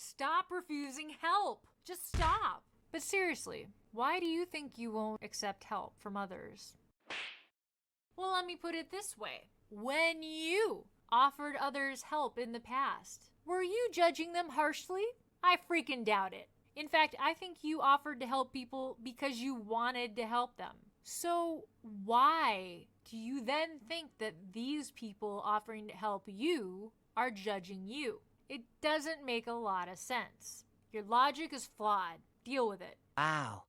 Stop refusing help. Just stop. But seriously, why do you think you won't accept help from others? Well, let me put it this way. When you offered others help in the past, were you judging them harshly? I freaking doubt it. In fact, I think you offered to help people because you wanted to help them. So why do you then think that these people offering to help you are judging you? It doesn't make a lot of sense. Your logic is flawed. Deal with it. Wow.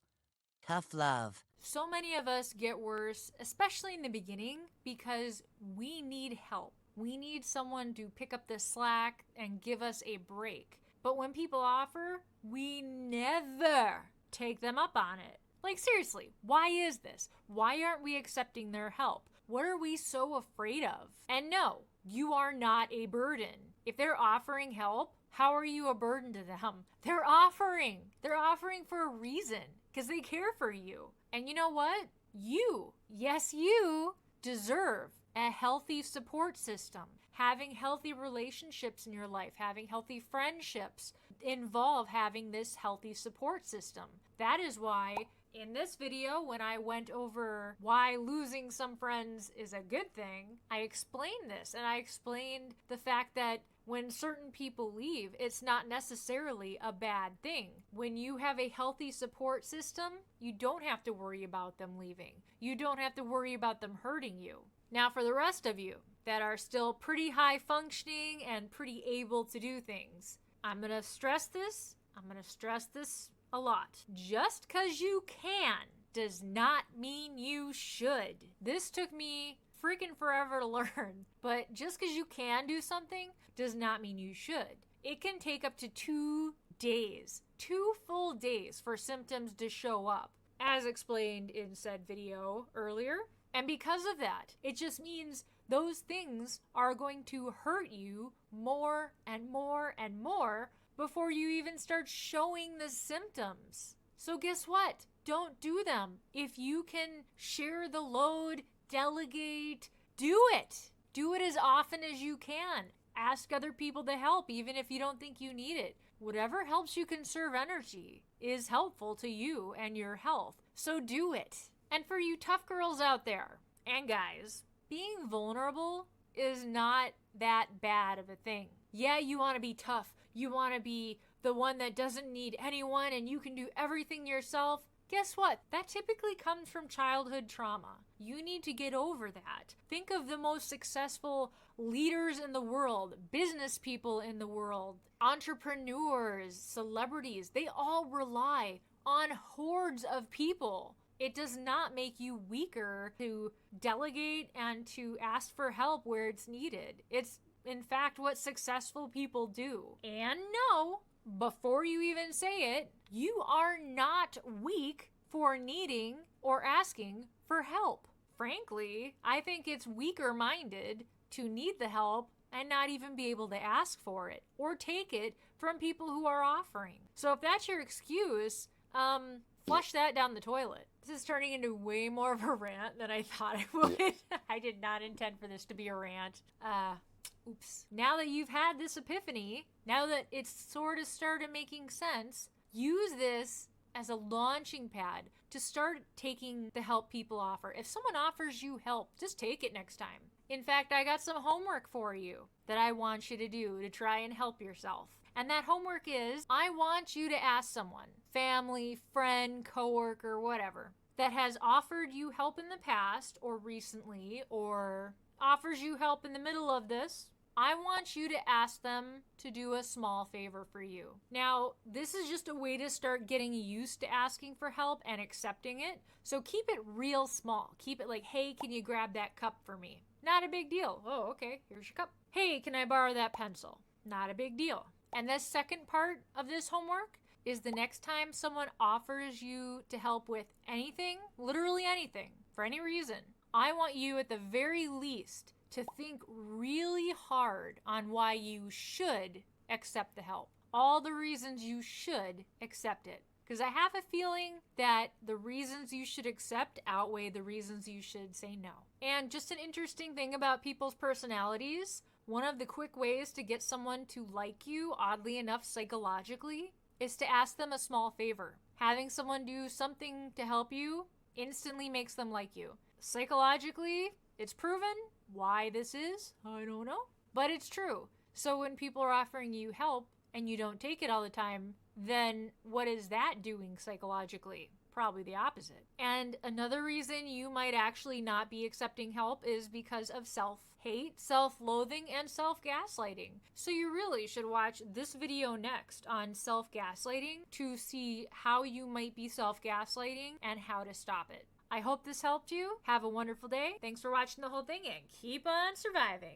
Tough love. So many of us get worse, especially in the beginning, because we need help. We need someone to pick up the slack and give us a break. But when people offer, we never take them up on it. Like, seriously, why is this? Why aren't we accepting their help? What are we so afraid of? And no, you are not a burden. If they're offering help, how are you a burden to them? They're offering. They're offering for a reason, because they care for you. And you know what? You, yes, you deserve a healthy support system. Having healthy relationships in your life, having healthy friendships involve having this healthy support system. That is why in this video, when I went over why losing some friends is a good thing, I explained this, and I explained the fact that when certain people leave, it's not necessarily a bad thing. When you have a healthy support system, you don't have to worry about them leaving. You don't have to worry about them hurting you. Now, for the rest of you that are still pretty high functioning and pretty able to do things, I'm going to stress this. I'm going to stress this a lot. Just because you can does not mean you should. This took me freaking forever to learn, but just because you can do something does not mean you should. It can take up to 2 days, 2 full days for symptoms to show up, as explained in said video earlier. And because of that, it just means those things are going to hurt you more and more and more before you even start showing the symptoms. So guess what? Don't do them. If you can share the load, delegate, do it. Do it as often as you can. Ask other people to help, even if you don't think you need it. Whatever helps you conserve energy is helpful to you and your health. So do it. And for you tough girls out there, and guys, being vulnerable is not that bad of a thing. Yeah, you want to be tough. You want to be the one that doesn't need anyone and you can do everything yourself. Guess what? That typically comes from childhood trauma. You need to get over that. Think of the most successful leaders in the world, business people in the world, entrepreneurs, celebrities. They all rely on hordes of people. It does not make you weaker to delegate and to ask for help where it's needed. It's, in fact, what successful people do. And no, before you even say it, you are not weak for needing or asking for help. Frankly, I think it's weaker-minded to need the help and not even be able to ask for it or take it from people who are offering. So if that's your excuse, flush that down the toilet. This is turning into way more of a rant than I thought it would. I did not intend for this to be a rant. Oops. Now that you've had this epiphany, now that it's sort of started making sense, use this as a launching pad to start taking the help people offer. If someone offers you help, just take it next time. In fact, I got some homework for you that I want you to do to try and help yourself. And that homework is, I want you to ask someone, family, friend, coworker, whatever, that has offered you help in the past or recently or offers you help in the middle of this. I want you to ask them to do a small favor for you. Now, this is just a way to start getting used to asking for help and accepting it. So keep it real small. Keep it like, hey, can you grab that cup for me? Not a big deal. Oh, okay, here's your cup. Hey, can I borrow that pencil? Not a big deal. And the second part of this homework is the next time someone offers you to help with anything, literally anything, for any reason, I want you at the very least to think really hard on why you should accept the help. All the reasons you should accept it. Because I have a feeling that the reasons you should accept outweigh the reasons you should say no. And just an interesting thing about people's personalities, One of the quick ways to get someone to like you, oddly enough, psychologically, is to ask them a small favor. Having someone do something to help you instantly makes them like you. Psychologically, it's proven. Why this is, I don't know. But it's true. So when people are offering you help and you don't take it all the time, then what is that doing psychologically? Probably the opposite. And another reason you might actually not be accepting help is because of self-hate, self-loathing, and self-gaslighting. So you really should watch this video next on self-gaslighting to see how you might be self-gaslighting and how to stop it. I hope this helped you. Have a wonderful day. Thanks for watching the whole thing and keep on surviving.